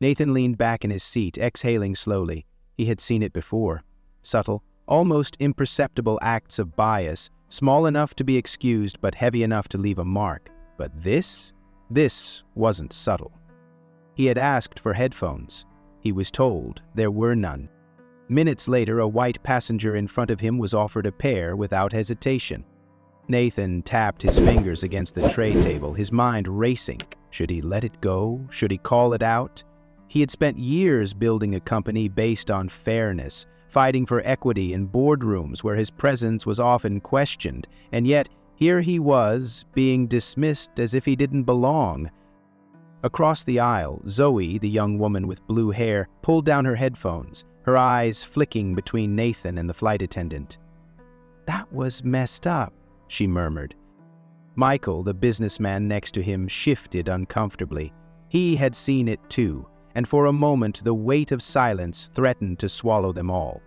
Nathan leaned back in his seat, exhaling slowly. He had seen it before. Subtle, almost imperceptible acts of bias, small enough to be excused but heavy enough to leave a mark. But this wasn't subtle. He had asked for headphones. He was told there were none. Minutes later, a white passenger in front of him was offered a pair without hesitation. Nathan tapped his fingers against the tray table, his mind racing. Should he let it go? Should he call it out? He had spent years building a company based on fairness, fighting for equity in boardrooms where his presence was often questioned, and yet here he was, being dismissed as if he didn't belong. Across the aisle, Zoe, the young woman with blue hair, pulled down her headphones, her eyes flicking between Nathan and the flight attendant. "That was messed up," she murmured. Michael, the businessman next to him, shifted uncomfortably. He had seen it too, and for a moment the weight of silence threatened to swallow them all.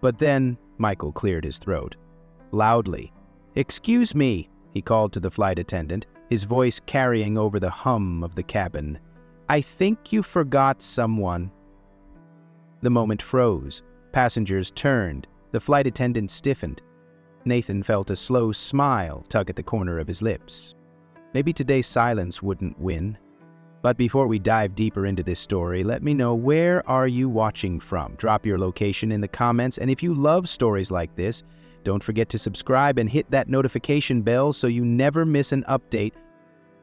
But then Michael cleared his throat. Loudly, "Excuse me," he called to the flight attendant, his voice carrying over the hum of the cabin. "I think you forgot someone." The moment froze. Passengers turned. The flight attendant stiffened. Nathan felt a slow smile tug at the corner of his lips. Maybe today's silence wouldn't win. But before we dive deeper into this story, let me know, where are you watching from? Drop your location in the comments, and if you love stories like this, don't forget to subscribe and hit that notification bell so you never miss an update.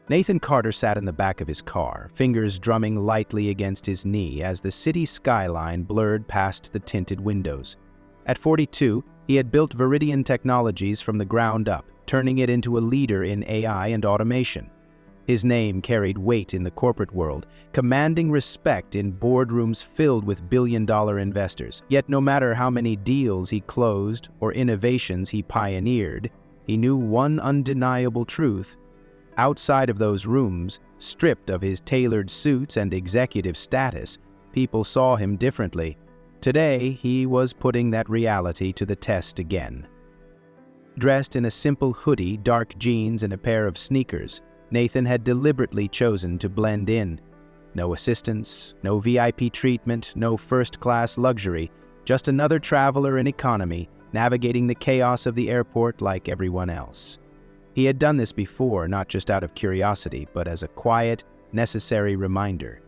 Nathan Carter sat in the back of his car, fingers drumming lightly against his knee as the city skyline blurred past the tinted windows. At 42, he had built Viridian Technologies from the ground up, turning it into a leader in AI and automation. His name carried weight in the corporate world, commanding respect in boardrooms filled with billion-dollar investors. Yet no matter how many deals he closed or innovations he pioneered, he knew one undeniable truth. Outside of those rooms, stripped of his tailored suits and executive status, people saw him differently. Today, he was putting that reality to the test again. Dressed in a simple hoodie, dark jeans, and a pair of sneakers, Nathan had deliberately chosen to blend in. No assistance, no VIP treatment, no first-class luxury, just another traveler in economy, navigating the chaos of the airport like everyone else. He had done this before, not just out of curiosity, but as a quiet, necessary reminder.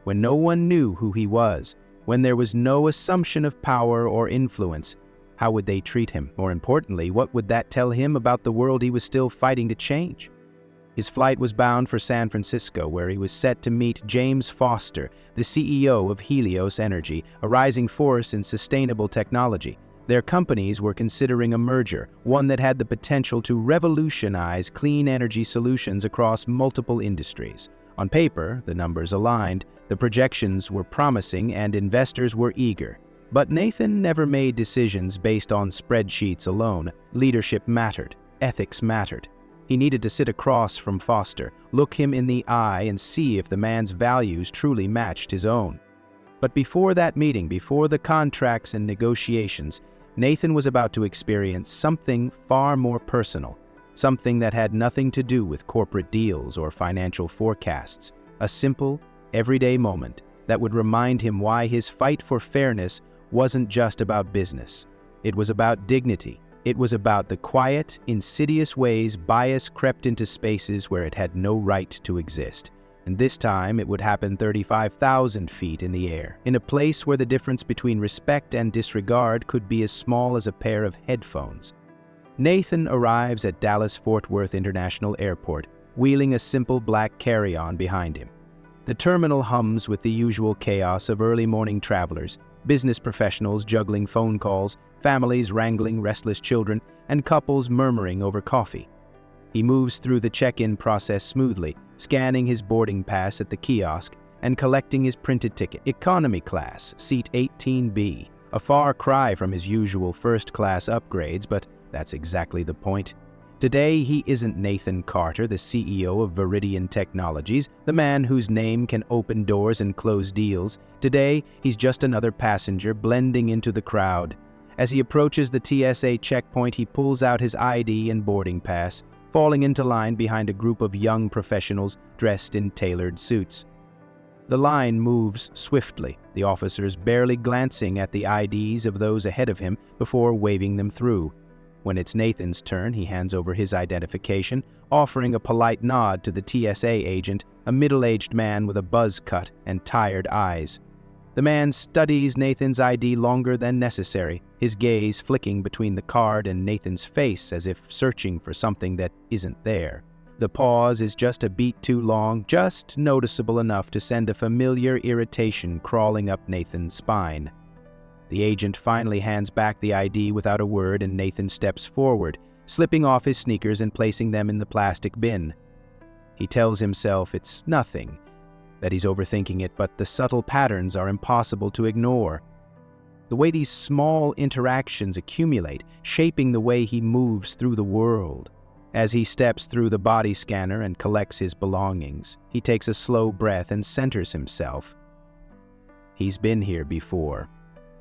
When no one knew who he was, when there was no assumption of power or influence, how would they treat him? More importantly, what would that tell him about the world he was still fighting to change? His flight was bound for San Francisco, where he was set to meet James Foster, the CEO of Helios Energy, a rising force in sustainable technology. Their companies were considering a merger, one that had the potential to revolutionize clean energy solutions across multiple industries. On paper, the numbers aligned, the projections were promising, and investors were eager. But Nathan never made decisions based on spreadsheets alone. Leadership mattered. Ethics mattered. He needed to sit across from Foster, look him in the eye, and see if the man's values truly matched his own. But before that meeting, before the contracts and negotiations, Nathan was about to experience something far more personal, something that had nothing to do with corporate deals or financial forecasts, a simple, everyday moment that would remind him why his fight for fairness wasn't just about business. It was about dignity. It was about the quiet, insidious ways bias crept into spaces where it had no right to exist. And this time it would happen 35,000 feet in the air, in a place where the difference between respect and disregard could be as small as a pair of headphones. Nathan arrives at Dallas-Fort Worth International Airport, wheeling a simple black carry-on behind him. The terminal hums with the usual chaos of early morning travelers, business professionals juggling phone calls, families wrangling restless children, and couples murmuring over coffee. He moves through the check-in process smoothly, scanning his boarding pass at the kiosk and collecting his printed ticket. Economy class, seat 18B, a far cry from his usual first-class upgrades, but that's exactly the point. Today, he isn't Nathan Carter, the CEO of Viridian Technologies, the man whose name can open doors and close deals. Today, he's just another passenger blending into the crowd. As he approaches the TSA checkpoint, he pulls out his ID and boarding pass, falling into line behind a group of young professionals dressed in tailored suits. The line moves swiftly, the officers barely glancing at the IDs of those ahead of him before waving them through. When it's Nathan's turn, he hands over his identification, offering a polite nod to the TSA agent, a middle-aged man with a buzz cut and tired eyes. The man studies Nathan's ID longer than necessary, his gaze flicking between the card and Nathan's face as if searching for something that isn't there. The pause is just a beat too long, just noticeable enough to send a familiar irritation crawling up Nathan's spine. The agent finally hands back the ID without a word, and Nathan steps forward, slipping off his sneakers and placing them in the plastic bin. He tells himself it's nothing, that he's overthinking it, but the subtle patterns are impossible to ignore. The way these small interactions accumulate, shaping the way he moves through the world. As he steps through the body scanner and collects his belongings, he takes a slow breath and centers himself. He's been here before.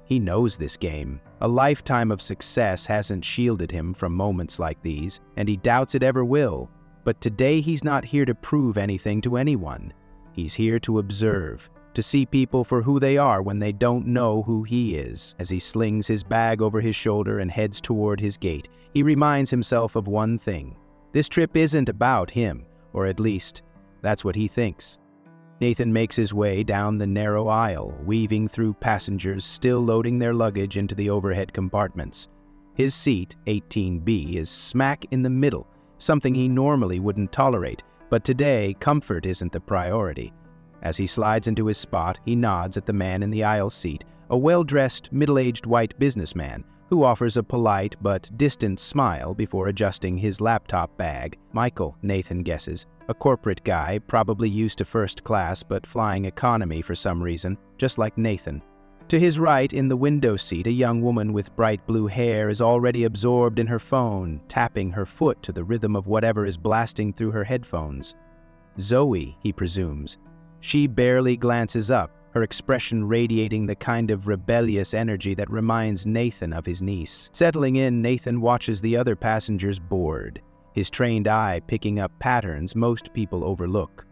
He knows this game. A lifetime of success hasn't shielded him from moments like these, and he doubts it ever will. But today he's not here to prove anything to anyone. He's here to observe, to see people for who they are when they don't know who he is. As he slings his bag over his shoulder and heads toward his gate, he reminds himself of one thing. This trip isn't about him, or at least, that's what he thinks. Nathan makes his way down the narrow aisle, weaving through passengers still loading their luggage into the overhead compartments. His seat, 18B, is smack in the middle, something he normally wouldn't tolerate, but today comfort isn't the priority. As he slides into his spot, he nods at the man in the aisle seat, a well-dressed, middle-aged white businessman who offers a polite but distant smile before adjusting his laptop bag. Michael, Nathan guesses. A corporate guy, probably used to first class but flying economy for some reason, just like Nathan. To his right, in the window seat, a young woman with bright blue hair is already absorbed in her phone, tapping her foot to the rhythm of whatever is blasting through her headphones. Zoe, he presumes. She barely glances up, her expression radiating the kind of rebellious energy that reminds Nathan of his niece. Settling in, Nathan watches the other passengers board, his trained eye picking up patterns most people overlook.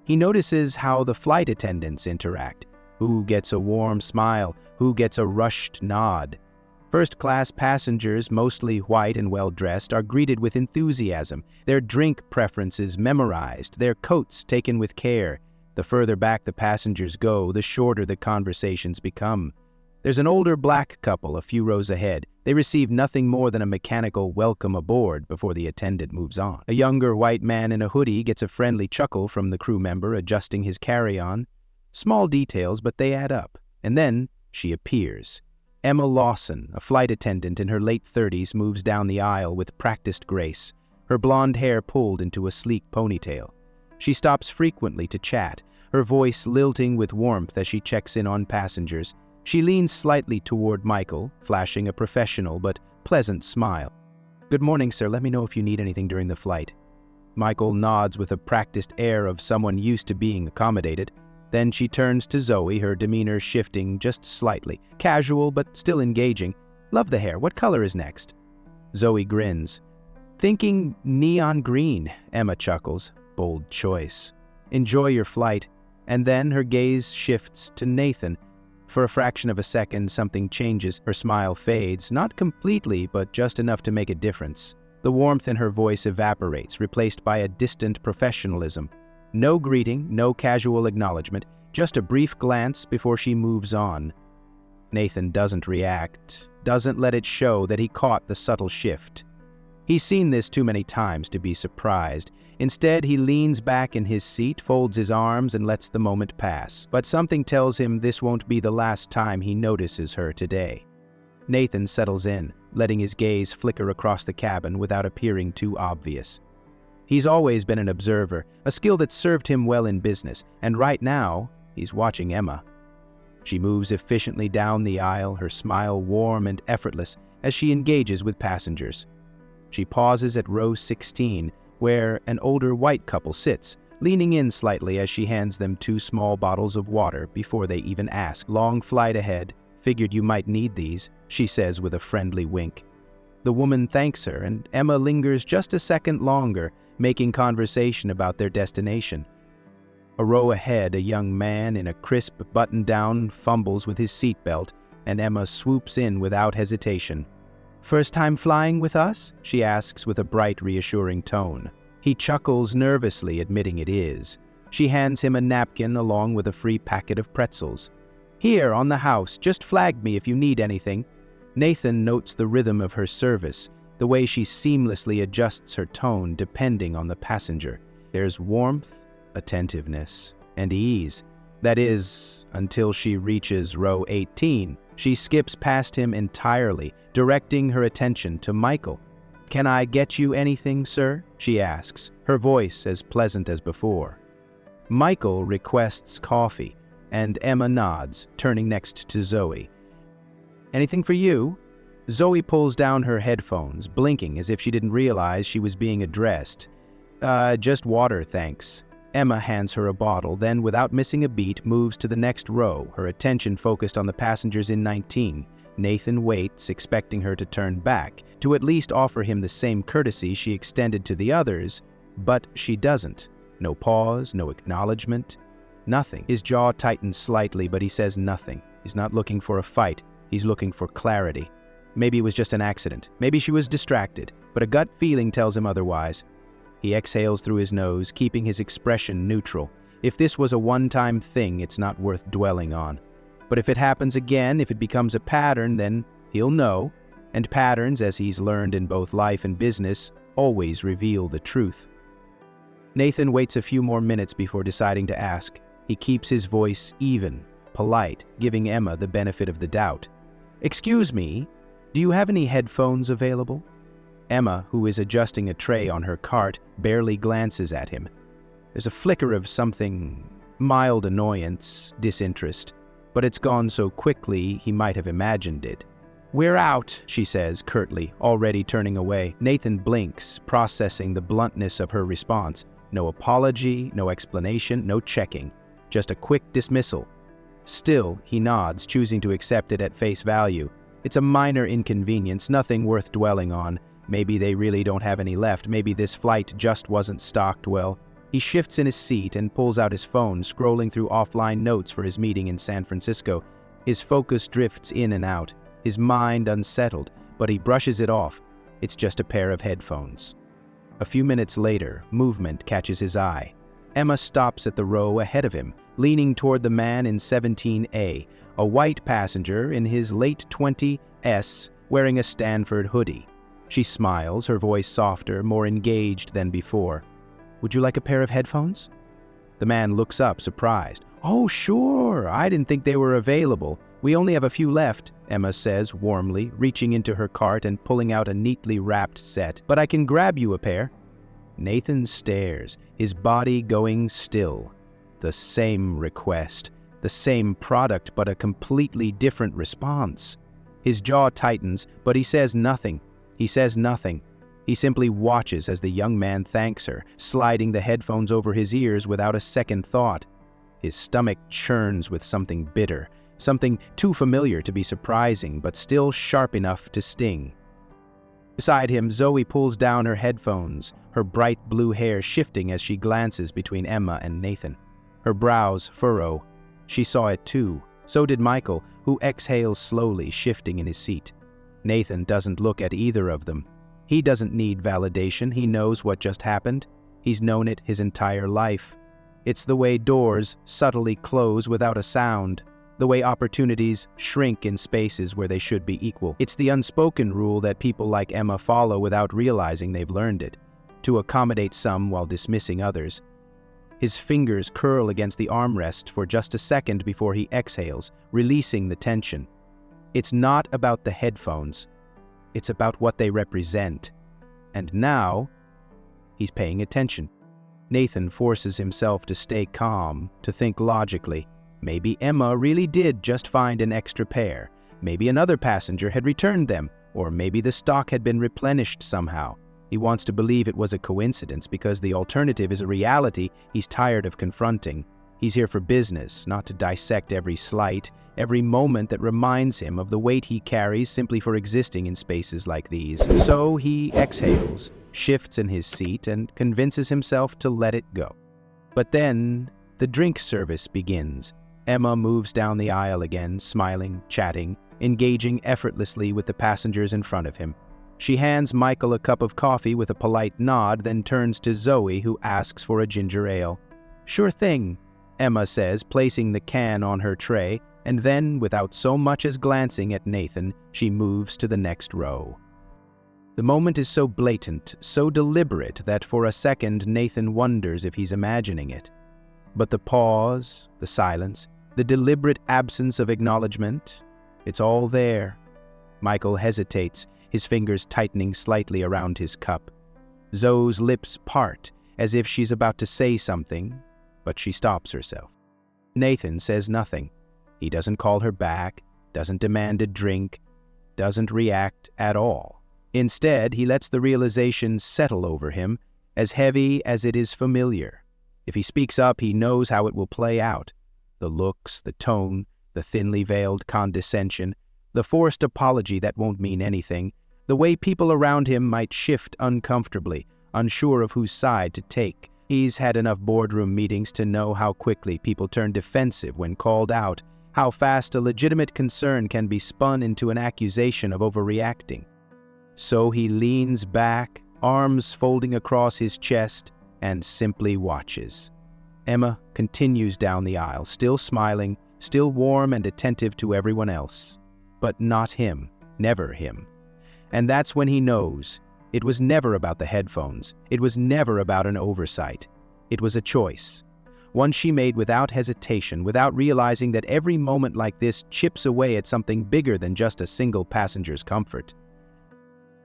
He notices how the flight attendants interact. Who gets a warm smile? Who gets a rushed nod? First-class passengers, mostly white and well-dressed, are greeted with enthusiasm, their drink preferences memorized, their coats taken with care. The further back the passengers go, the shorter the conversations become. There's an older black couple a few rows ahead. They receive nothing more than a mechanical welcome aboard before the attendant moves on. A younger white man in a hoodie gets a friendly chuckle from the crew member adjusting his carry-on. Small details, but they add up. And then she appears. Emma Lawson, a flight attendant in her late 30s, moves down the aisle with practiced grace, her blonde hair pulled into a sleek ponytail. She stops frequently to chat, her voice lilting with warmth as she checks in on passengers. She leans slightly toward Michael, flashing a professional but pleasant smile. "Good morning, sir. Let me know if you need anything during the flight." Michael nods with a practiced air of someone used to being accommodated. Then she turns to Zoe, her demeanor shifting just slightly. Casual, but still engaging. "Love the hair. What color is next?" Zoe grins. "Thinking neon green," Emma chuckles. "Bold choice. Enjoy your flight." And then her gaze shifts to Nathan. For a fraction of a second, something changes. Her smile fades, not completely, but just enough to make a difference. The warmth in her voice evaporates, replaced by a distant professionalism. No greeting, no casual acknowledgement, just a brief glance before she moves on. Nathan doesn't react, doesn't let it show that he caught the subtle shift. He's seen this too many times to be surprised. Instead, he leans back in his seat, folds his arms, and lets the moment pass. But something tells him this won't be the last time he notices her today. Nathan settles in, letting his gaze flicker across the cabin without appearing too obvious. He's always been an observer, a skill that served him well in business, and right now, he's watching Emma. She moves efficiently down the aisle, her smile warm and effortless as she engages with passengers. She pauses at row 16, where an older white couple sits, leaning in slightly as she hands them 2 small bottles of water before they even ask. "Long flight ahead. Figured you might need these," she says with a friendly wink. The woman thanks her, and Emma lingers just a second longer, making conversation about their destination. A row ahead, a young man in a crisp button-down fumbles with his seatbelt, and Emma swoops in without hesitation. "First time flying with us?" she asks with a bright, reassuring tone. He chuckles nervously, admitting it is. She hands him a napkin along with a free packet of pretzels. "Here, on the house, just flag me if you need anything." Nathan notes the rhythm of her service, the way she seamlessly adjusts her tone depending on the passenger. There's warmth, attentiveness, and ease. That is, until she reaches row 18. She skips past him entirely, directing her attention to Michael. "Can I get you anything, sir?" she asks, her voice as pleasant as before. Michael requests coffee, and Emma nods, turning next to Zoe. "Anything for you?" Zoe pulls down her headphones, blinking as if she didn't realize she was being addressed. Just water, thanks." Emma hands her a bottle, then without missing a beat moves to the next row, her attention focused on the passengers in 19. Nathan waits, expecting her to turn back, to at least offer him the same courtesy she extended to the others, but she doesn't. No pause, no acknowledgement, nothing. His jaw tightens slightly, but he says nothing. He's not looking for a fight, he's looking for clarity. Maybe it was just an accident, maybe she was distracted, but a gut feeling tells him otherwise. He exhales through his nose, keeping his expression neutral. If this was a one-time thing, it's not worth dwelling on. But if it happens again, if it becomes a pattern, then he'll know. And patterns, as he's learned in both life and business, always reveal the truth. Nathan waits a few more minutes before deciding to ask. He keeps his voice even, polite, giving Emma the benefit of the doubt. "Excuse me, do you have any headphones available?" Emma, who is adjusting a tray on her cart, barely glances at him. There's a flicker of something, mild annoyance, disinterest, but it's gone so quickly he might have imagined it. "We're out," she says curtly, already turning away. Nathan blinks, processing the bluntness of her response. No apology, no explanation, no checking. Just a quick dismissal. Still, he nods, choosing to accept it at face value. It's a minor inconvenience, nothing worth dwelling on. Maybe they really don't have any left. Maybe this flight just wasn't stocked well. He shifts in his seat and pulls out his phone, scrolling through offline notes for his meeting in San Francisco. His focus drifts in and out, his mind unsettled, but he brushes it off. It's just a pair of headphones. A few minutes later, movement catches his eye. Emma stops at the row ahead of him, leaning toward the man in 17A, a white passenger in his late 20s, wearing a Stanford hoodie. She smiles, her voice softer, more engaged than before. "Would you like a pair of headphones?" The man looks up, surprised. "Oh, sure, I didn't think they were available. We only have a few left," Emma says warmly, reaching into her cart and pulling out a neatly wrapped set. "But I can grab you a pair." Nathan stares, his body going still. The same request, the same product, but a completely different response. His jaw tightens, but he says nothing. He says nothing. He simply watches as the young man thanks her, sliding the headphones over his ears without a second thought. His stomach churns with something bitter, something too familiar to be surprising, but still sharp enough to sting. Beside him, Zoe pulls down her headphones, her bright blue hair shifting as she glances between Emma and Nathan. Her brows furrow. She saw it too. So did Michael, who exhales slowly, shifting in his seat. Nathan doesn't look at either of them. He doesn't need validation. He knows what just happened. He's known it his entire life. It's the way doors subtly close without a sound, the way opportunities shrink in spaces where they should be equal. It's the unspoken rule that people like Emma follow without realizing they've learned it, to accommodate some while dismissing others. His fingers curl against the armrest for just a second before he exhales, releasing the tension. It's not about the headphones. It's about what they represent. And now, he's paying attention. Nathan forces himself to stay calm, to think logically. Maybe Emma really did just find an extra pair. Maybe another passenger had returned them, or maybe the stock had been replenished somehow. He wants to believe it was a coincidence because the alternative is a reality he's tired of confronting. He's here for business, not to dissect every slight, every moment that reminds him of the weight he carries simply for existing in spaces like these. So he exhales, shifts in his seat, and convinces himself to let it go. But then, The drink service begins. Emma moves down the aisle again, smiling, chatting, engaging effortlessly with the passengers in front of him. She hands Michael a cup of coffee with a polite nod, then turns to Zoe, who asks for a ginger ale. "Sure thing," Emma says, placing the can on her tray, and then, without so much as glancing at Nathan, she moves to the next row. The moment is so blatant, so deliberate, that for a second Nathan wonders if he's imagining it. But the pause, the silence, the deliberate absence of acknowledgement, it's all there. Michael hesitates, his fingers tightening slightly around his cup. Zoe's lips part, as if she's about to say something, but she stops herself. Nathan says nothing. He doesn't call her back, doesn't demand a drink, doesn't react at all. Instead, he lets the realization settle over him, as heavy as it is familiar. If he speaks up, he knows how it will play out. The looks, the tone, the thinly veiled condescension, the forced apology that won't mean anything, the way people around him might shift uncomfortably, unsure of whose side to take. He's had enough boardroom meetings to know how quickly people turn defensive when called out, how fast a legitimate concern can be spun into an accusation of overreacting. So he leans back, arms folding across his chest, and simply watches. Emma continues down the aisle, still smiling, still warm and attentive to everyone else. But not him, never him. And that's when he knows. It was never about the headphones. It was never about an oversight. It was a choice. One she made without hesitation, without realizing that every moment like this chips away at something bigger than just a single passenger's comfort.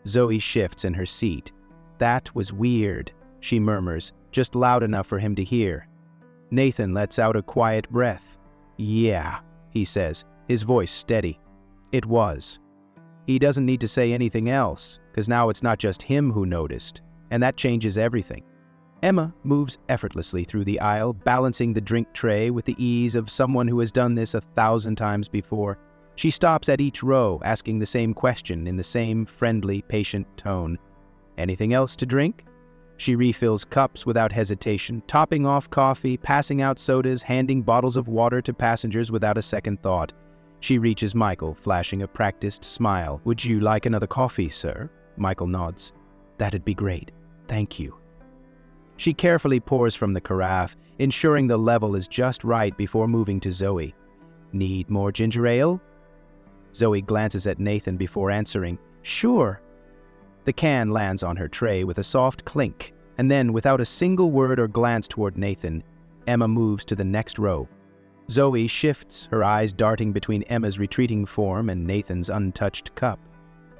Zoe shifts in her seat. "That was weird," she murmurs, just loud enough for him to hear. Nathan lets out a quiet breath. "Yeah," he says, his voice steady. "It was." He doesn't need to say anything else, because now it's not just him who noticed, and that changes everything. Emma moves effortlessly through the aisle, balancing the drink tray with the ease of someone who has done this 1,000 times before. She stops at each row, asking the same question in the same friendly, patient tone. "Anything else to drink?" She refills cups without hesitation, topping off coffee, passing out sodas, handing bottles of water to passengers without a second thought. She reaches Michael, flashing a practiced smile. "Would you like another coffee, sir?" Michael nods. "That'd be great. Thank you." She carefully pours from the carafe, ensuring the level is just right before moving to Zoe. "Need more ginger ale?" Zoe glances at Nathan before answering, "Sure." The can lands on her tray with a soft clink, and then, without a single word or glance toward Nathan, Emma moves to the next row. Zoe shifts, her eyes darting between Emma's retreating form and Nathan's untouched cup.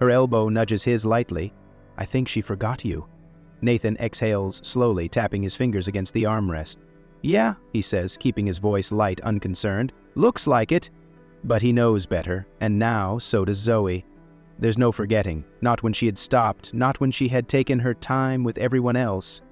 Her elbow nudges his lightly. "I think she forgot you." Nathan exhales slowly, tapping his fingers against the armrest. "Yeah," he says, keeping his voice light, unconcerned. "Looks like it." But he knows better, and now so does Zoe. There's no forgetting, not when she had stopped, not when she had taken her time with everyone else.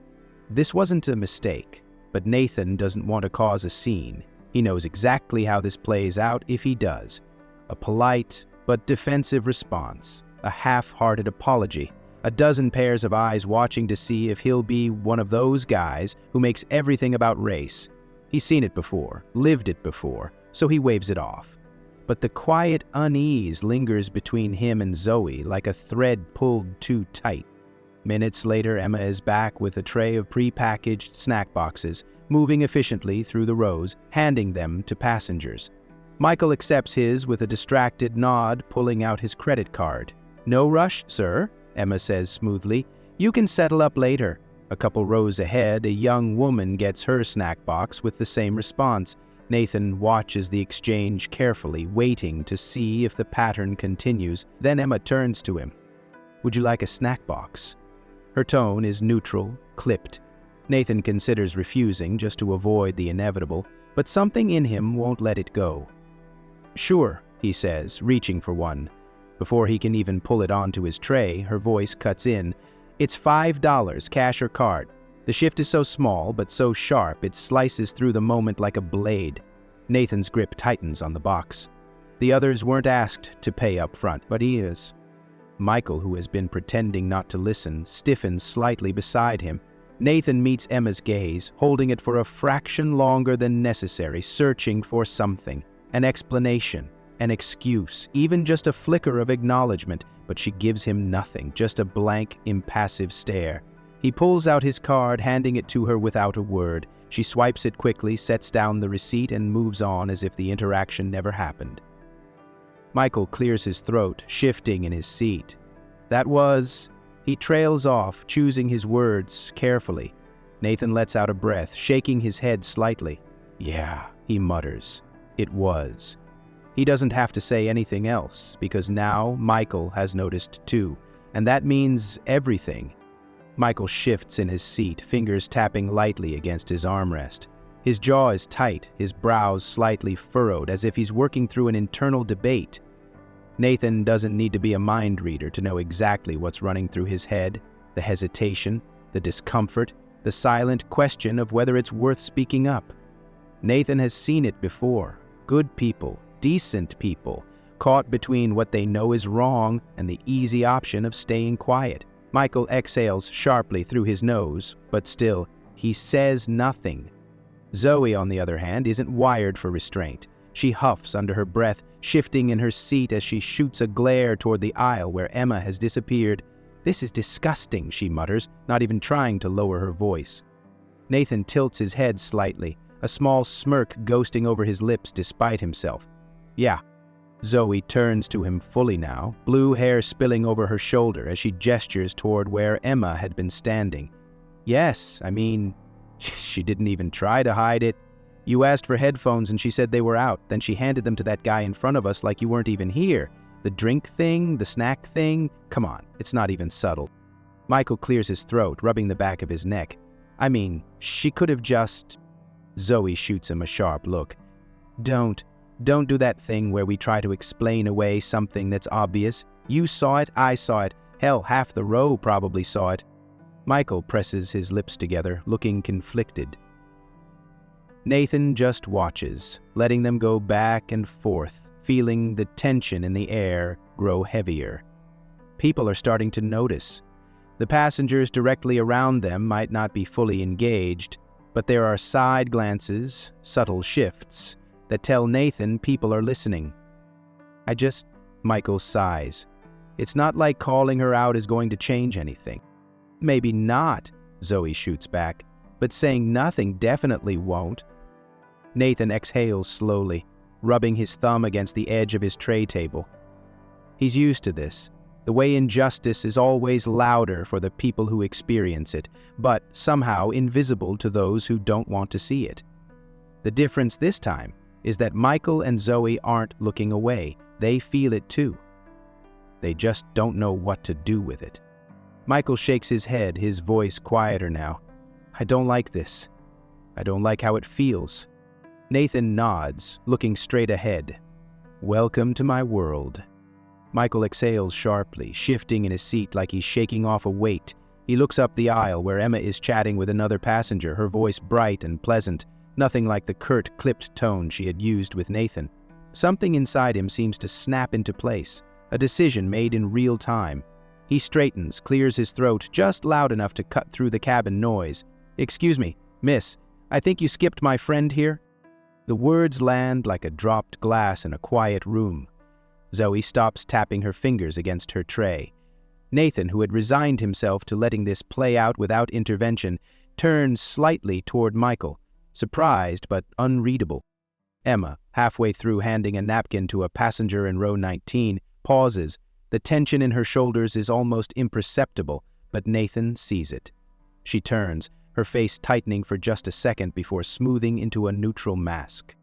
This wasn't a mistake, but Nathan doesn't want to cause a scene. He knows exactly how this plays out if he does. A polite but defensive response, a half-hearted apology, a dozen pairs of eyes watching to see if he'll be one of those guys who makes everything about race. He's seen it before, lived it before, so he waves it off. But the quiet unease lingers between him and Zoe like a thread pulled too tight. Minutes later, Emma is back with a tray of pre-packaged snack boxes, moving efficiently through the rows, handing them to passengers. Michael accepts his with a distracted nod, pulling out his credit card. "No rush, sir," Emma says smoothly. "You can settle up later." A couple rows ahead, a young woman gets her snack box with the same response. Nathan watches the exchange carefully, waiting to see if the pattern continues. Then Emma turns to him. "Would you like a snack box?" Her tone is neutral, clipped. Nathan considers refusing just to avoid the inevitable, but something in him won't let it go. "Sure," he says, reaching for one. Before he can even pull it onto his tray, her voice cuts in. "It's $5, cash or card." The shift is so small, but so sharp, it slices through the moment like a blade. Nathan's grip tightens on the box. The others weren't asked to pay up front, but he is. Michael, who has been pretending not to listen, stiffens slightly beside him. Nathan meets Emma's gaze, holding it for a fraction longer than necessary, searching for something, an explanation, an excuse, even just a flicker of acknowledgement, but she gives him nothing, just a blank, impassive stare. He pulls out his card, handing it to her without a word. She swipes it quickly, sets down the receipt, and moves on as if the interaction never happened. Michael clears his throat, shifting in his seat. He trails off, choosing his words carefully. Nathan lets out a breath, shaking his head slightly. Yeah, he mutters. It was. He doesn't have to say anything else, because now Michael has noticed too, and that means everything. Michael shifts in his seat, fingers tapping lightly against his armrest. His jaw is tight, his brows slightly furrowed, as if he's working through an internal debate. Nathan doesn't need to be a mind reader to know exactly what's running through his head, the hesitation, the discomfort, the silent question of whether it's worth speaking up. Nathan has seen it before. Good people, decent people, caught between what they know is wrong and the easy option of staying quiet. Michael exhales sharply through his nose, but still, he says nothing. Zoe, on the other hand, isn't wired for restraint. She huffs under her breath, shifting in her seat as she shoots a glare toward the aisle where Emma has disappeared. "This is disgusting," she mutters, not even trying to lower her voice. Nathan tilts his head slightly, a small smirk ghosting over his lips despite himself. "Yeah." Zoe turns to him fully now, blue hair spilling over her shoulder as she gestures toward where Emma had been standing. "Yes, I mean, she didn't even try to hide it. You asked for headphones and she said they were out. Then she handed them to that guy in front of us like you weren't even here. The drink thing, the snack thing, come on, it's not even subtle." Michael clears his throat, rubbing the back of his neck. "I mean, she could have just..." Zoe shoots him a sharp look. Don't do that thing where we try to explain away something that's obvious. You saw it, I saw it. Hell, half the row probably saw it." Michael presses his lips together, looking conflicted. Nathan just watches, letting them go back and forth, feeling the tension in the air grow heavier. People are starting to notice. The passengers directly around them might not be fully engaged, but there are side glances, subtle shifts, that tell Nathan people are listening. Michael sighs. "It's not like calling her out is going to change anything." "Maybe not," Zoe shoots back, "but saying nothing definitely won't." Nathan exhales slowly, rubbing his thumb against the edge of his tray table. He's used to this. The way injustice is always louder for the people who experience it, but somehow invisible to those who don't want to see it. The difference this time is that Michael and Zoe aren't looking away. They feel it too. They just don't know what to do with it. Michael shakes his head, his voice quieter now. "I don't like this. I don't like how it feels." Nathan nods, looking straight ahead. "Welcome to my world." Michael exhales sharply, shifting in his seat like he's shaking off a weight. He looks up the aisle where Emma is chatting with another passenger, her voice bright and pleasant, nothing like the curt, clipped tone she had used with Nathan. Something inside him seems to snap into place, a decision made in real time. He straightens, clears his throat just loud enough to cut through the cabin noise. "Excuse me, miss, I think you skipped my friend here?" The words land like a dropped glass in a quiet room. Zoe stops tapping her fingers against her tray. Nathan, who had resigned himself to letting this play out without intervention, turns slightly toward Michael, surprised but unreadable. Emma, halfway through handing a napkin to a passenger in row 19, pauses. The tension in her shoulders is almost imperceptible, but Nathan sees it. She turns, her face tightening for just a second before smoothing into a neutral mask.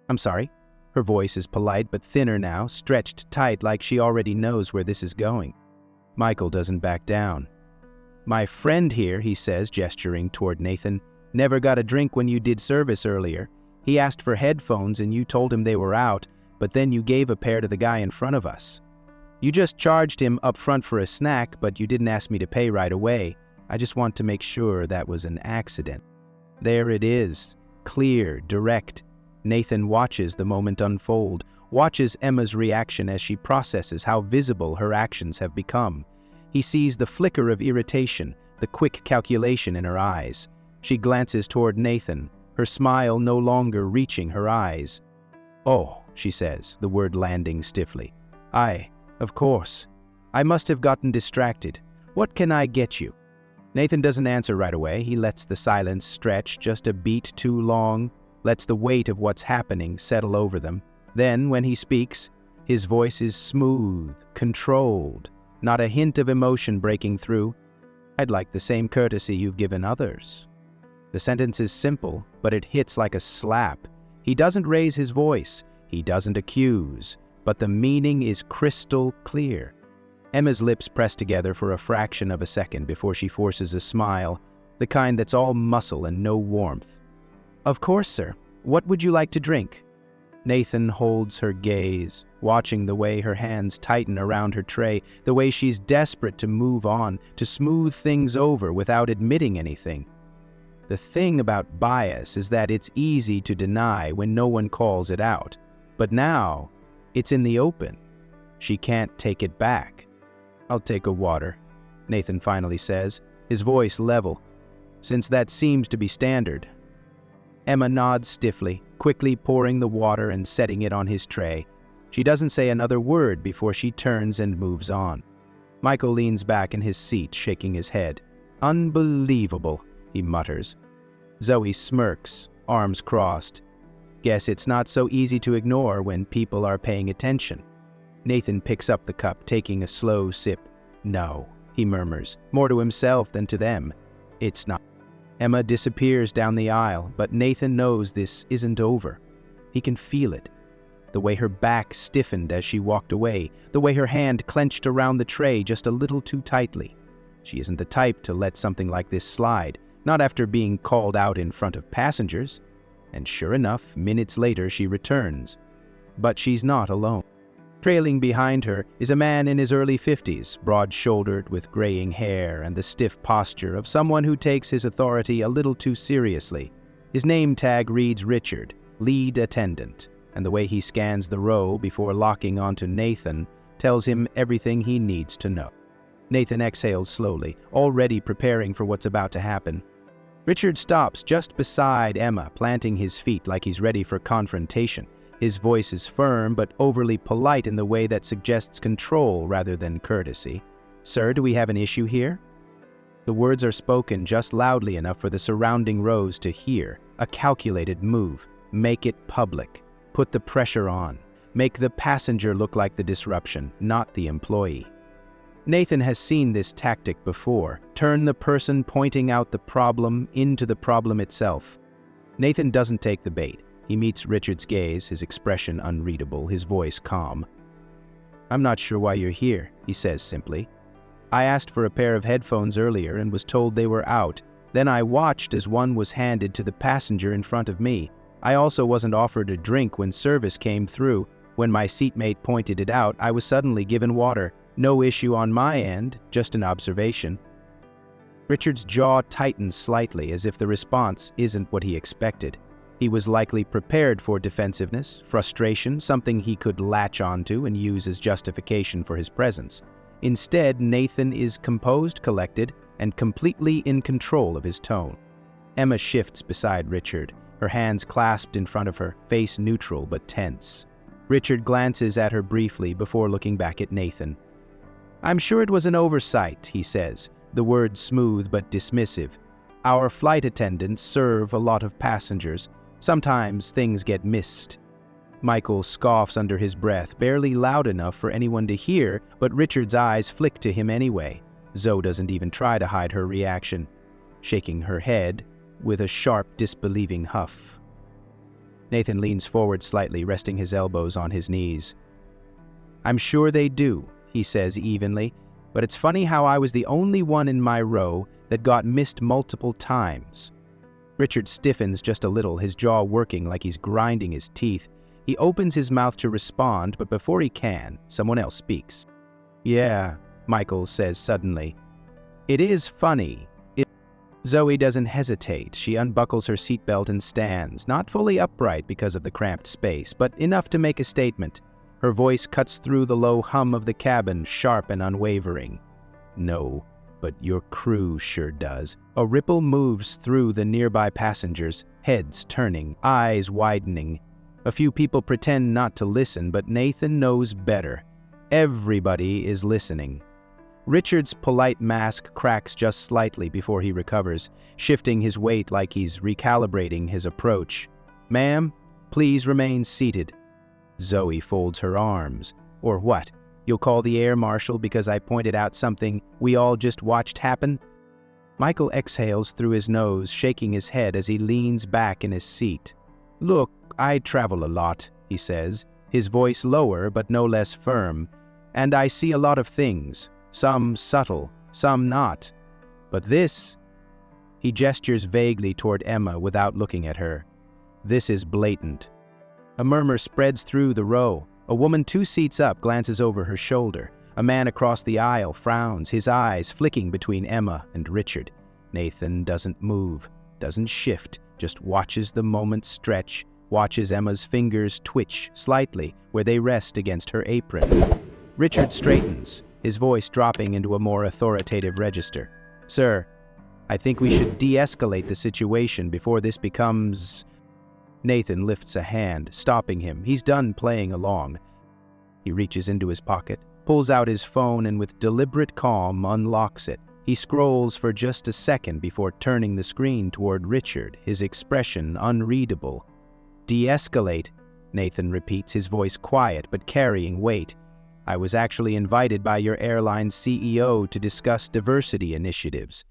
"I'm sorry." Her voice is polite but thinner now, stretched tight like she already knows where this is going. Michael doesn't back down. "My friend here," he says, gesturing toward Nathan, "never got a drink when you did service earlier. He asked for headphones and you told him they were out, but then you gave a pair to the guy in front of us. You just charged him up front for a snack, but you didn't ask me to pay right away. I just want to make sure that was an accident." There it is, clear, direct. Nathan watches the moment unfold, watches Emma's reaction as she processes how visible her actions have become. He sees the flicker of irritation, the quick calculation in her eyes. She glances toward Nathan, her smile no longer reaching her eyes. "Oh," she says, the word landing stiffly. Of course. I must have gotten distracted. What can I get you?" Nathan doesn't answer right away. He lets the silence stretch just a beat too long, lets the weight of what's happening settle over them. Then, when he speaks, his voice is smooth, controlled, not a hint of emotion breaking through. "I'd like the same courtesy you've given others." The sentence is simple, but it hits like a slap. He doesn't raise his voice, he doesn't accuse, but the meaning is crystal clear. Emma's lips press together for a fraction of a second before she forces a smile, the kind that's all muscle and no warmth. "Of course, sir. What would you like to drink?" Nathan holds her gaze, watching the way her hands tighten around her tray, the way she's desperate to move on, to smooth things over without admitting anything. The thing about bias is that it's easy to deny when no one calls it out. But now, it's in the open. She can't take it back. "I'll take a water," Nathan finally says, his voice level, since that seems to be standard. Emma nods stiffly, quickly pouring the water and setting it on his tray. She doesn't say another word before she turns and moves on. Michael leans back in his seat, shaking his head. "Unbelievable," he mutters. Zoe smirks, arms crossed. Guess it's not so easy to ignore when people are paying attention. Nathan picks up the cup, taking a slow sip. "No," he murmurs, more to himself than to them. "It's not." Emma disappears down the aisle, but Nathan knows this isn't over. He can feel it. The way her back stiffened as she walked away, the way her hand clenched around the tray just a little too tightly. She isn't the type to let something like this slide, not after being called out in front of passengers. And sure enough, minutes later she returns. But she's not alone. Trailing behind her is a man in his early 50s, broad-shouldered with graying hair and the stiff posture of someone who takes his authority a little too seriously. His name tag reads Richard, lead attendant, and the way he scans the row before locking onto Nathan tells him everything he needs to know. Nathan exhales slowly, already preparing for what's about to happen. Richard stops just beside Emma, planting his feet like he's ready for confrontation. His voice is firm but overly polite in the way that suggests control rather than courtesy. "Sir, do we have an issue here?" The words are spoken just loudly enough for the surrounding rows to hear. A calculated move. Make it public. Put the pressure on. Make the passenger look like the disruption, not the employee. Nathan has seen this tactic before. Turn the person pointing out the problem into the problem itself. Nathan doesn't take the bait. He meets Richard's gaze, his expression unreadable, his voice calm. "I'm not sure why you're here," he says simply. "I asked for a pair of headphones earlier and was told they were out. Then I watched as one was handed to the passenger in front of me. I also wasn't offered a drink when service came through. When my seatmate pointed it out, I was suddenly given water. No issue on my end, just an observation." Richard's jaw tightens slightly as if the response isn't what he expected. He was likely prepared for defensiveness, frustration, something he could latch onto and use as justification for his presence. Instead, Nathan is composed, collected, and completely in control of his tone. Emma shifts beside Richard, her hands clasped in front of her, face neutral but tense. Richard glances at her briefly before looking back at Nathan. "I'm sure it was an oversight," he says, the words smooth but dismissive. "Our flight attendants serve a lot of passengers. Sometimes things get missed." Michael scoffs under his breath, barely loud enough for anyone to hear, but Richard's eyes flick to him anyway. Zoe doesn't even try to hide her reaction, shaking her head with a sharp, disbelieving huff. Nathan leans forward slightly, resting his elbows on his knees. "I'm sure they do," he says evenly, "but it's funny how I was the only one in my row that got missed multiple times." Richard stiffens just a little, his jaw working like he's grinding his teeth. He opens his mouth to respond, but before he can, someone else speaks. "Yeah," Michael says suddenly. "It is funny." Zoe doesn't hesitate. She unbuckles her seatbelt and stands, not fully upright because of the cramped space, but enough to make a statement. Her voice cuts through the low hum of the cabin, sharp and unwavering. "No, but your crew sure does. A ripple moves through the nearby passengers, heads turning, eyes widening. A few people pretend not to listen, but Nathan knows better. Everybody is listening. Richard's polite mask cracks just slightly before he recovers, shifting his weight like he's recalibrating his approach. "Ma'am, please remain seated." Zoe folds her arms. "Or what? You'll call the air marshal because I pointed out something we all just watched happen?" Michael exhales through his nose, shaking his head as he leans back in his seat. "Look, I travel a lot," he says, his voice lower but no less firm, "and I see a lot of things. Some subtle, some not. But this..." He gestures vaguely toward Emma without looking at her. "This is blatant." A murmur spreads through the row. A woman 2 seats up glances over her shoulder. A man across the aisle frowns, his eyes flicking between Emma and Richard. Nathan doesn't move, doesn't shift, just watches the moment stretch, watches Emma's fingers twitch slightly where they rest against her apron. Richard straightens, his voice dropping into a more authoritative register. "Sir, I think we should de-escalate the situation before this becomes..." Nathan lifts a hand, stopping him. He's done playing along. He reaches into his pocket, pulls out his phone, and with deliberate calm unlocks it. He scrolls for just a second before turning the screen toward Richard, his expression unreadable. "De-escalate," Nathan repeats, his voice quiet but carrying weight. "I was actually invited by your airline CEO to discuss diversity initiatives.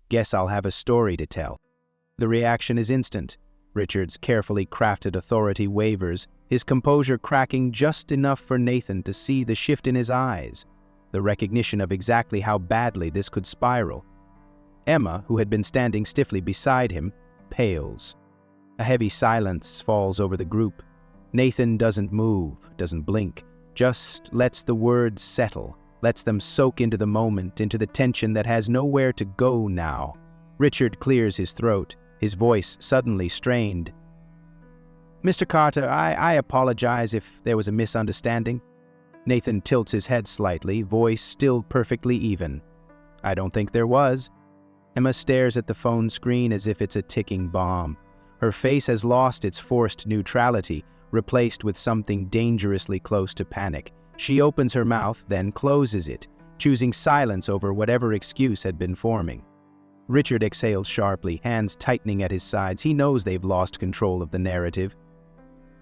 Guess I'll have a story to tell." The reaction is instant. Richard's carefully crafted authority wavers, his composure cracking just enough for Nathan to see the shift in his eyes, the recognition of exactly how badly this could spiral. Emma, who had been standing stiffly beside him, pales. A heavy silence falls over the group. Nathan doesn't move, doesn't blink, just lets the words settle, lets them soak into the moment, into the tension that has nowhere to go now. Richard clears his throat, his voice suddenly strained. "Mr. Carter, I apologize if there was a misunderstanding." Nathan tilts his head slightly, voice still perfectly even. "I don't think there was." Emma stares at the phone screen as if it's a ticking bomb. Her face has lost its forced neutrality, replaced with something dangerously close to panic. She opens her mouth, then closes it, choosing silence over whatever excuse had been forming. Richard exhales sharply, hands tightening at his sides. He knows they've lost control of the narrative.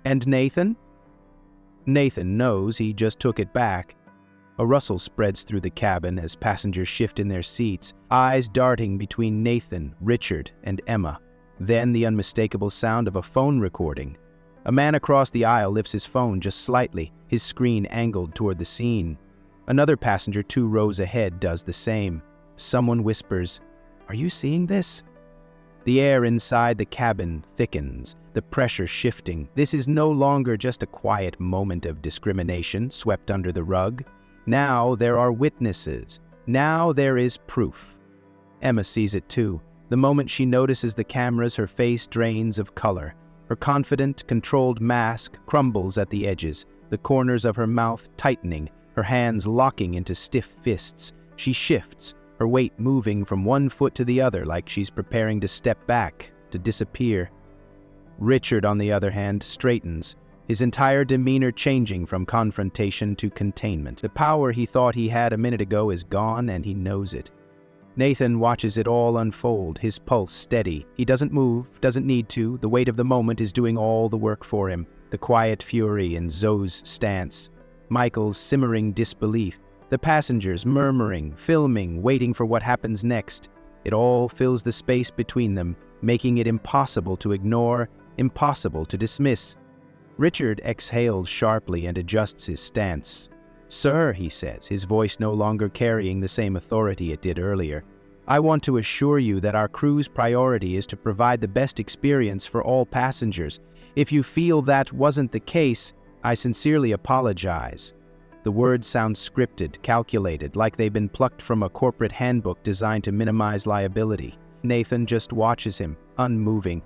"And Nathan?" Nathan knows, he just took it back. A rustle spreads through the cabin as passengers shift in their seats, eyes darting between Nathan, Richard, and Emma. Then the unmistakable sound of a phone recording. A man across the aisle lifts his phone just slightly, his screen angled toward the scene. Another passenger 2 rows ahead does the same. Someone whispers, "Are you seeing this?" The air inside the cabin thickens, the pressure shifting. This is no longer just a quiet moment of discrimination swept under the rug. Now there are witnesses. Now there is proof. Emma sees it too. The moment she notices the cameras, her face drains of color. Her confident, controlled mask crumbles at the edges, the corners of her mouth tightening, her hands locking into stiff fists. She shifts, her weight moving from one foot to the other like she's preparing to step back, to disappear. Richard, on the other hand, straightens, his entire demeanor changing from confrontation to containment. The power he thought he had a minute ago is gone, and he knows it. Nathan watches it all unfold, his pulse steady. He doesn't move, doesn't need to. The weight of the moment is doing all the work for him. The quiet fury in Zoe's stance, Michael's simmering disbelief, the passengers murmuring, filming, waiting for what happens next. It all fills the space between them, making it impossible to ignore, impossible to dismiss. Richard exhales sharply and adjusts his stance. "Sir," he says, his voice no longer carrying the same authority it did earlier, "I want to assure you that our crew's priority is to provide the best experience for all passengers. If you feel that wasn't the case, I sincerely apologize." The words sound scripted, calculated, like they've been plucked from a corporate handbook designed to minimize liability. Nathan just watches him, unmoving.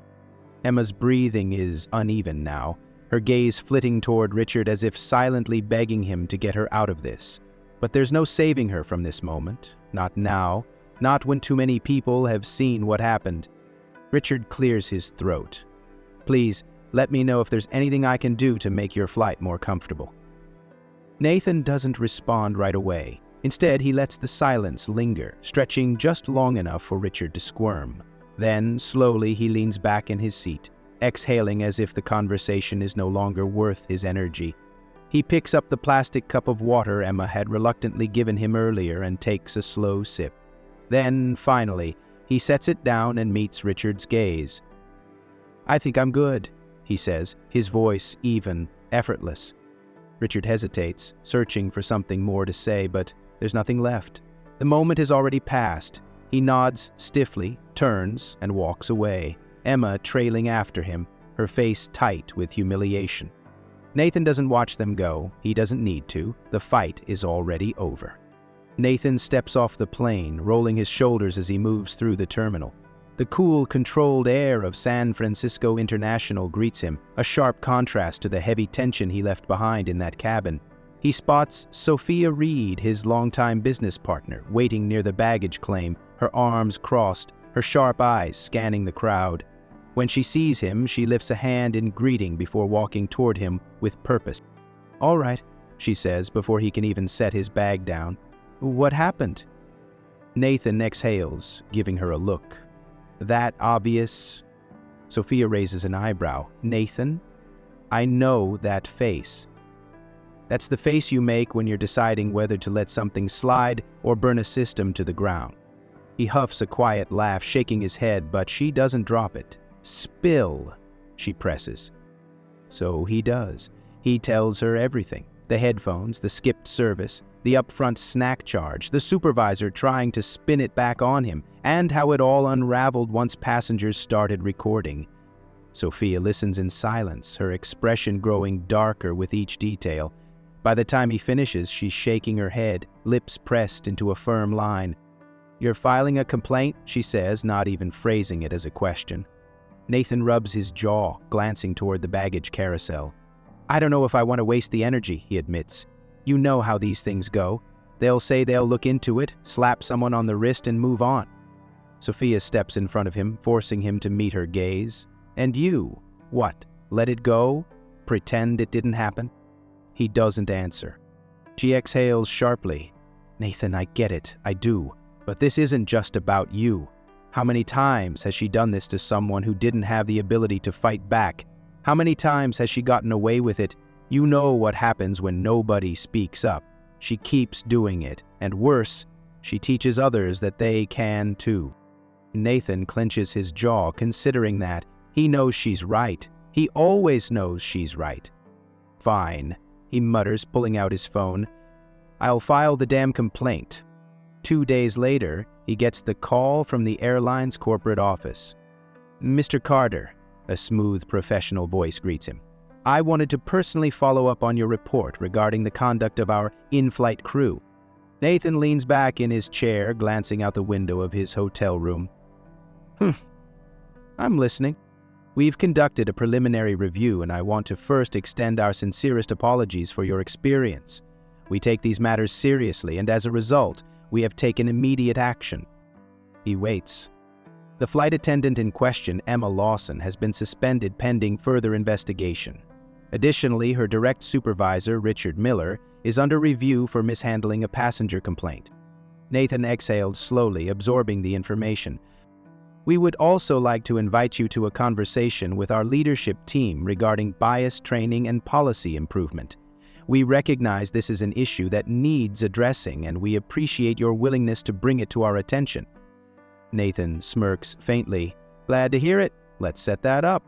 Emma's breathing is uneven now, her gaze flitting toward Richard as if silently begging him to get her out of this. But there's no saving her from this moment. Not now. Not when too many people have seen what happened. Richard clears his throat. Please, let me know if there's anything I can do to make your flight more comfortable. Nathan doesn't respond right away. Instead, he lets the silence linger, stretching just long enough for Richard to squirm. Then, slowly, he leans back in his seat, exhaling as if the conversation is no longer worth his energy. He picks up the plastic cup of water Emma had reluctantly given him earlier and takes a slow sip. Then, finally, he sets it down and meets Richard's gaze. I think I'm good, he says, his voice even, effortless. Richard hesitates, searching for something more to say, but there's nothing left. The moment has already passed. He nods stiffly, turns, and walks away, Emma trailing after him, her face tight with humiliation. Nathan doesn't watch them go. He doesn't need to. The fight is already over. Nathan steps off the plane, rolling his shoulders as he moves through the terminal. The cool, controlled air of San Francisco International greets him, a sharp contrast to the heavy tension he left behind in that cabin. He spots Sophia Reed, his longtime business partner, waiting near the baggage claim, her arms crossed, her sharp eyes scanning the crowd. When she sees him, she lifts a hand in greeting before walking toward him with purpose. All right, she says before he can even set his bag down. What happened? Nathan exhales, giving her a look. That obvious? Sophia raises an eyebrow. Nathan? I know that face. That's the face you make when you're deciding whether to let something slide or burn a system to the ground. He huffs a quiet laugh, shaking his head, but she doesn't drop it. Spill, she presses. So he does. He tells her everything. The headphones, the skipped service, the upfront snack charge, the supervisor trying to spin it back on him, and how it all unraveled once passengers started recording. Sophia listens in silence, her expression growing darker with each detail. By the time he finishes, she's shaking her head, lips pressed into a firm line. You're filing a complaint, she says, not even phrasing it as a question. Nathan rubs his jaw, glancing toward the baggage carousel. I don't know if I want to waste the energy, he admits. You know how these things go. They'll say they'll look into it, slap someone on the wrist and move on. Sophia steps in front of him, forcing him to meet her gaze. And you? What? Let it go? Pretend it didn't happen? He doesn't answer. She exhales sharply. Nathan, I get it, I do. But this isn't just about you. How many times has she done this to someone who didn't have the ability to fight back? How many times has she gotten away with it? You know what happens when nobody speaks up. She keeps doing it, and worse, she teaches others that they can too. Nathan clenches his jaw, considering that. He knows she's right. He always knows she's right. Fine, he mutters, pulling out his phone. I'll file the damn complaint. 2 days later, he gets the call from the airline's corporate office. Mr. Carter, a smooth professional voice greets him. I wanted to personally follow up on your report regarding the conduct of our in-flight crew. Nathan leans back in his chair, glancing out the window of his hotel room. I'm listening. We've conducted a preliminary review, and I want to first extend our sincerest apologies for your experience. We take these matters seriously, and as a result, we have taken immediate action. He waits. The flight attendant in question, Emma Lawson, has been suspended pending further investigation. Additionally, her direct supervisor, Richard Miller, is under review for mishandling a passenger complaint. Nathan exhaled slowly, absorbing the information. We would also like to invite you to a conversation with our leadership team regarding bias training and policy improvement. We recognize this is an issue that needs addressing, and we appreciate your willingness to bring it to our attention. Nathan smirks faintly. Glad to hear it. Let's set that up.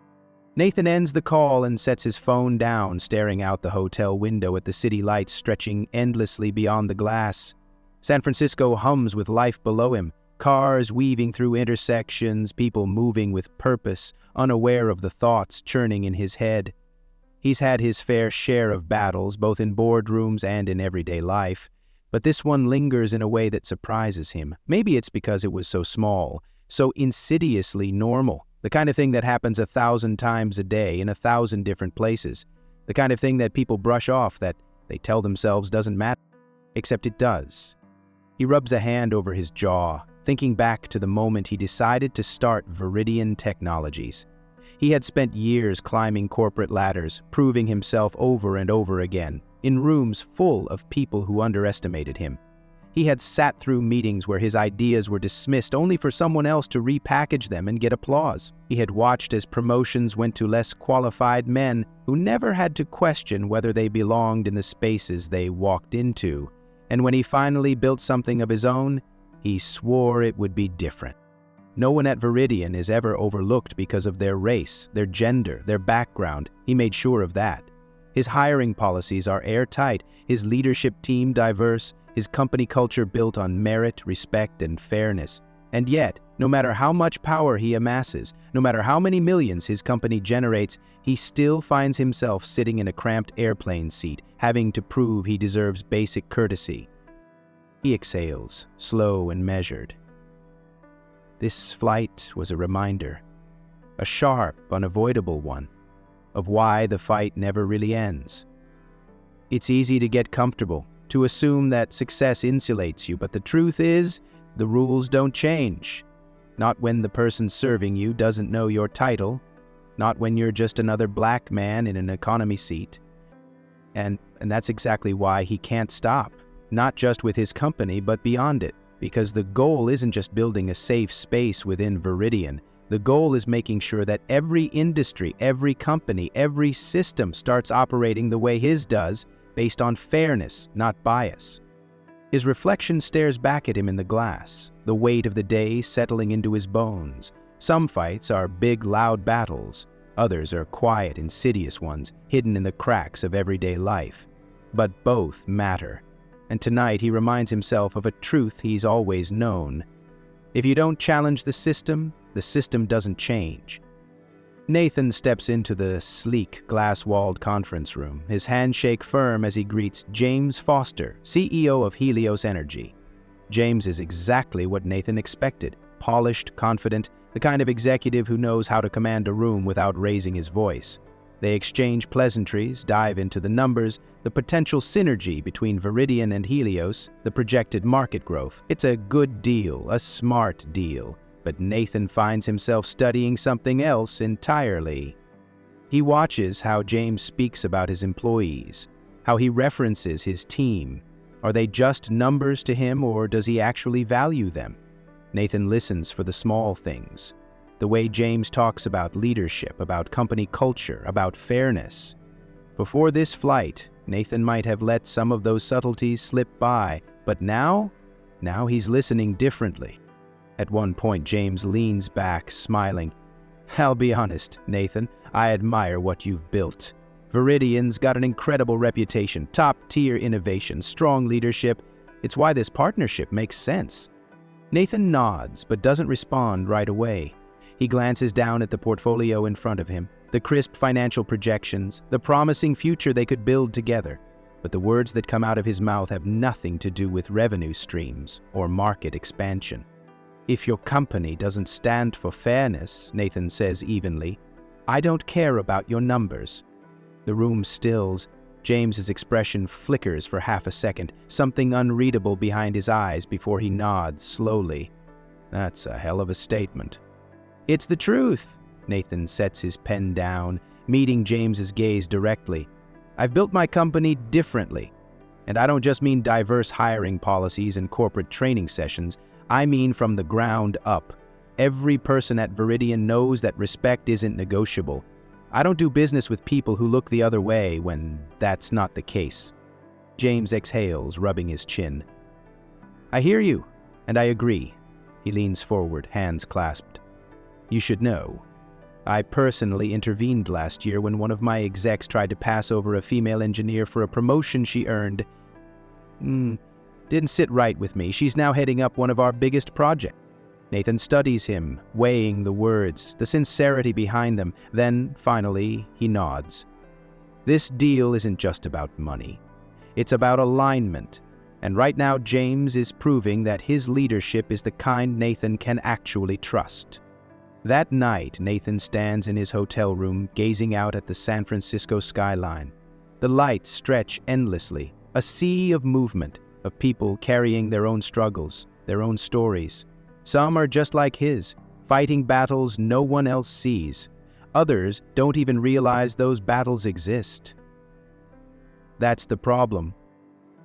Nathan ends the call and sets his phone down, staring out the hotel window at the city lights stretching endlessly beyond the glass. San Francisco hums with life below him. Cars weaving through intersections, people moving with purpose, unaware of the thoughts churning in his head. He's had his fair share of battles, both in boardrooms and in everyday life, but this one lingers in a way that surprises him. Maybe it's because it was so small, so insidiously normal, the kind of thing that happens 1,000 times a day in 1,000 different places, the kind of thing that people brush off, that they tell themselves doesn't matter, except it does. He rubs a hand over his jaw. thinking back to the moment he decided to start Viridian Technologies. He had spent years climbing corporate ladders, proving himself over and over again, in rooms full of people who underestimated him. He had sat through meetings where his ideas were dismissed only for someone else to repackage them and get applause. He had watched as promotions went to less qualified men who never had to question whether they belonged in the spaces they walked into. And when he finally built something of his own, he swore it would be different. No one at Viridian is ever overlooked because of their race, their gender, their background. He made sure of that. His hiring policies are airtight, his leadership team diverse, his company culture built on merit, respect, and fairness. And yet, no matter how much power he amasses, no matter how many millions his company generates, he still finds himself sitting in a cramped airplane seat, having to prove he deserves basic courtesy. He exhales, slow and measured. This flight was a reminder, a sharp, unavoidable one, of why the fight never really ends. It's easy to get comfortable, to assume that success insulates you, but the truth is, the rules don't change. Not when the person serving you doesn't know your title, not when you're just another black man in an economy seat. And that's exactly why he can't stop, not just with his company, but beyond it, because the goal isn't just building a safe space within Viridian. The goal is making sure that every industry, every company, every system starts operating the way his does, based on fairness, not bias. His reflection stares back at him in the glass, the weight of the day settling into his bones. Some fights are big, loud battles. Others are quiet, insidious ones, hidden in the cracks of everyday life. But both matter. And tonight he reminds himself of a truth he's always known. If you don't challenge the system doesn't change. Nathan steps into the sleek, glass-walled conference room, his handshake firm as he greets James Foster, CEO of Helios Energy. James is exactly what Nathan expected, polished, confident, the kind of executive who knows how to command a room without raising his voice. They exchange pleasantries, dive into the numbers, the potential synergy between Viridian and Helios, the projected market growth. It's a good deal, a smart deal. But Nathan finds himself studying something else entirely. He watches how James speaks about his employees, how he references his team. Are they just numbers to him, or does he actually value them? Nathan listens for the small things. The way James talks about leadership, about company culture, about fairness. Before this flight, Nathan might have let some of those subtleties slip by, but now he's listening differently. At one point, James leans back, smiling. I'll be honest, Nathan, I admire what you've built. Viridian's got an incredible reputation, top-tier innovation, strong leadership. It's why this partnership makes sense. Nathan nods, but doesn't respond right away. He glances down at the portfolio in front of him, the crisp financial projections, the promising future they could build together. But the words that come out of his mouth have nothing to do with revenue streams or market expansion. If your company doesn't stand for fairness, Nathan says evenly, I don't care about your numbers. The room stills. James's expression flickers for half a second, something unreadable behind his eyes before he nods slowly. That's a hell of a statement. It's the truth. Nathan sets his pen down, meeting James's gaze directly. I've built my company differently. And I don't just mean diverse hiring policies and corporate training sessions. I mean from the ground up. Every person at Viridian knows that respect isn't negotiable. I don't do business with people who look the other way when that's not the case. James exhales, rubbing his chin. I hear you, and I agree. He leans forward, hands clasped. You should know. I personally intervened last year when one of my execs tried to pass over a female engineer for a promotion she earned. Didn't sit right with me. She's now heading up one of our biggest projects. Nathan studies him, weighing the words, the sincerity behind them. Then, finally, he nods. This deal isn't just about money. It's about alignment. And right now, James is proving that his leadership is the kind Nathan can actually trust. That night, Nathan stands in his hotel room, gazing out at the San Francisco skyline. The lights stretch endlessly, a sea of movement, of people carrying their own struggles, their own stories. Some are just like his, fighting battles no one else sees. Others don't even realize those battles exist. That's the problem.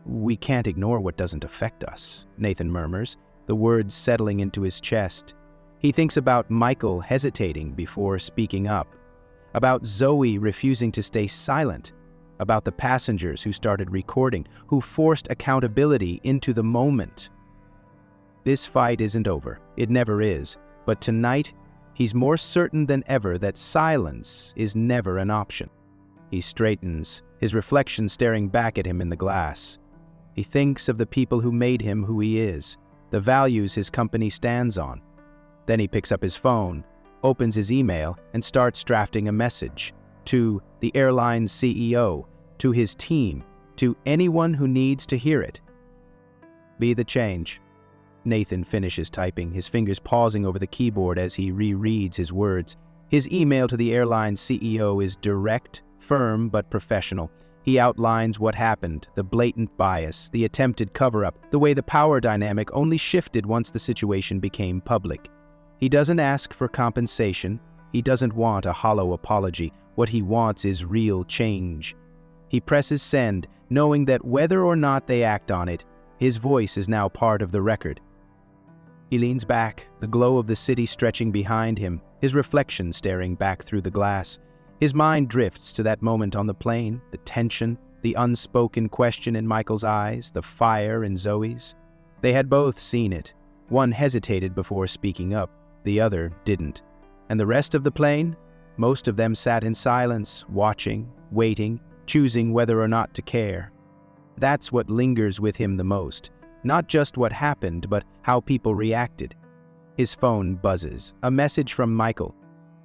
We can't ignore what doesn't affect us, Nathan murmurs, the words settling into his chest. He thinks about Michael hesitating before speaking up, about Zoe refusing to stay silent, about the passengers who started recording, who forced accountability into the moment. This fight isn't over. It never is. But tonight, he's more certain than ever that silence is never an option. He straightens, his reflection staring back at him in the glass. He thinks of the people who made him who he is, the values his company stands on. Then he picks up his phone, opens his email, and starts drafting a message to the Airline CEO, to his team, to anyone who needs to hear it. Be the change. Nathan finishes typing, his fingers pausing over the keyboard as he rereads his words. His email to the Airline CEO is direct, firm, but professional. He outlines what happened, the blatant bias, the attempted cover-up, the way the power dynamic only shifted once the situation became public. He doesn't ask for compensation. He doesn't want a hollow apology. What he wants is real change. He presses send, knowing that whether or not they act on it, his voice is now part of the record. He leans back, the glow of the city stretching behind him, his reflection staring back through the glass. His mind drifts to that moment on the plane, the tension, the unspoken question in Michael's eyes, the fire in Zoe's. They had both seen it. One hesitated before speaking up, the other didn't. And the rest of the plane? Most of them sat in silence, watching, waiting, choosing whether or not to care. That's what lingers with him the most. Not just what happened, but how people reacted. His phone buzzes. A message from Michael.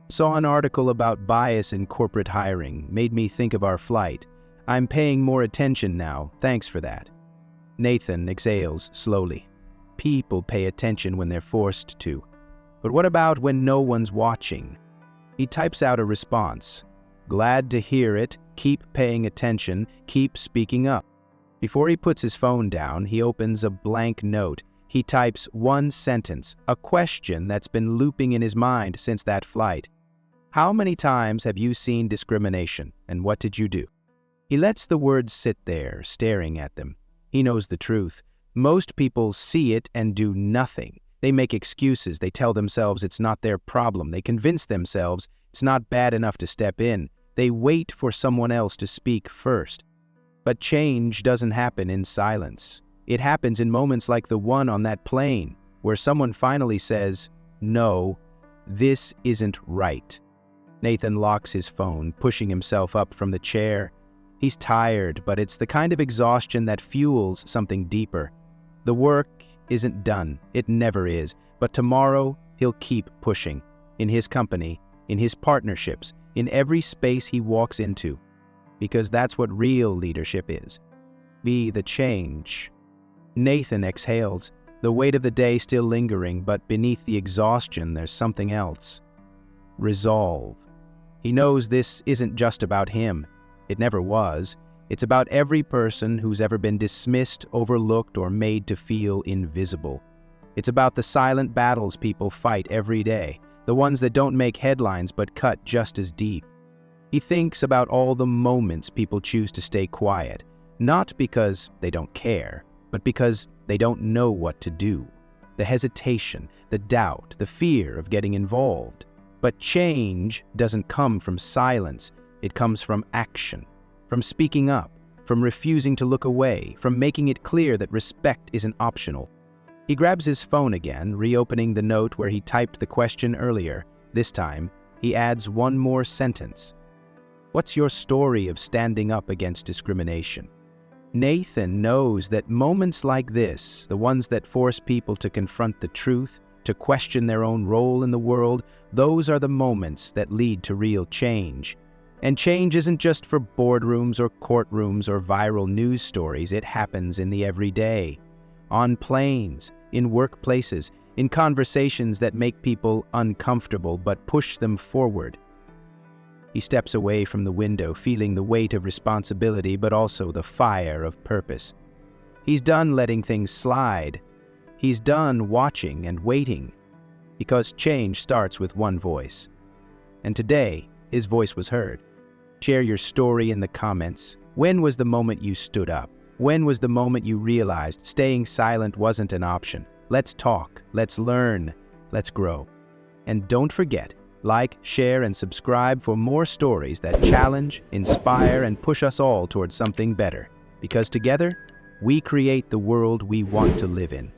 Saw an article about bias in corporate hiring. Made me think of our flight. I'm paying more attention now. Thanks for that. Nathan exhales slowly. People pay attention when they're forced to. But what about when no one's watching? He types out a response. Glad to hear it. Keep paying attention. Keep speaking up. Before he puts his phone down, he opens a blank note. He types one sentence, a question that's been looping in his mind since that flight. How many times have you seen discrimination, and what did you do? He lets the words sit there, staring at them. He knows the truth. Most people see it and do nothing. They make excuses. They tell themselves it's not their problem. They convince themselves it's not bad enough to step in. They wait for someone else to speak first. But change doesn't happen in silence. It happens in moments like the one on that plane, where someone finally says, "No, this isn't right." Nathan locks his phone, pushing himself up from the chair. He's tired, but it's the kind of exhaustion that fuels something deeper. The work isn't done. It never is. But tomorrow, he'll keep pushing. In his company, in his partnerships, in every space he walks into. Because that's what real leadership is. Be the change. Nathan exhales, the weight of the day still lingering, but beneath the exhaustion there's something else. Resolve. He knows this isn't just about him. It never was. It's about every person who's ever been dismissed, overlooked, or made to feel invisible. It's about the silent battles people fight every day, the ones that don't make headlines but cut just as deep. He thinks about all the moments people choose to stay quiet, not because they don't care, but because they don't know what to do. The hesitation, the doubt, the fear of getting involved. But change doesn't come from silence. It comes from action, from speaking up, from refusing to look away, from making it clear that respect isn't optional. He grabs his phone again, reopening the note where he typed the question earlier. This time, he adds one more sentence. What's your story of standing up against discrimination? Nathan knows that moments like this, the ones that force people to confront the truth, to question their own role in the world, those are the moments that lead to real change. And change isn't just for boardrooms or courtrooms or viral news stories. It happens in the everyday. On planes, in workplaces, in conversations that make people uncomfortable but push them forward. He steps away from the window, feeling the weight of responsibility but also the fire of purpose. He's done letting things slide. He's done watching and waiting, because change starts with one voice. And today, his voice was heard. Share your story in the comments. When was the moment you stood up? When was the moment you realized staying silent wasn't an option? Let's talk, let's learn, let's grow. And don't forget, like, share, and subscribe for more stories that challenge, inspire, and push us all towards something better. Because together, we create the world we want to live in.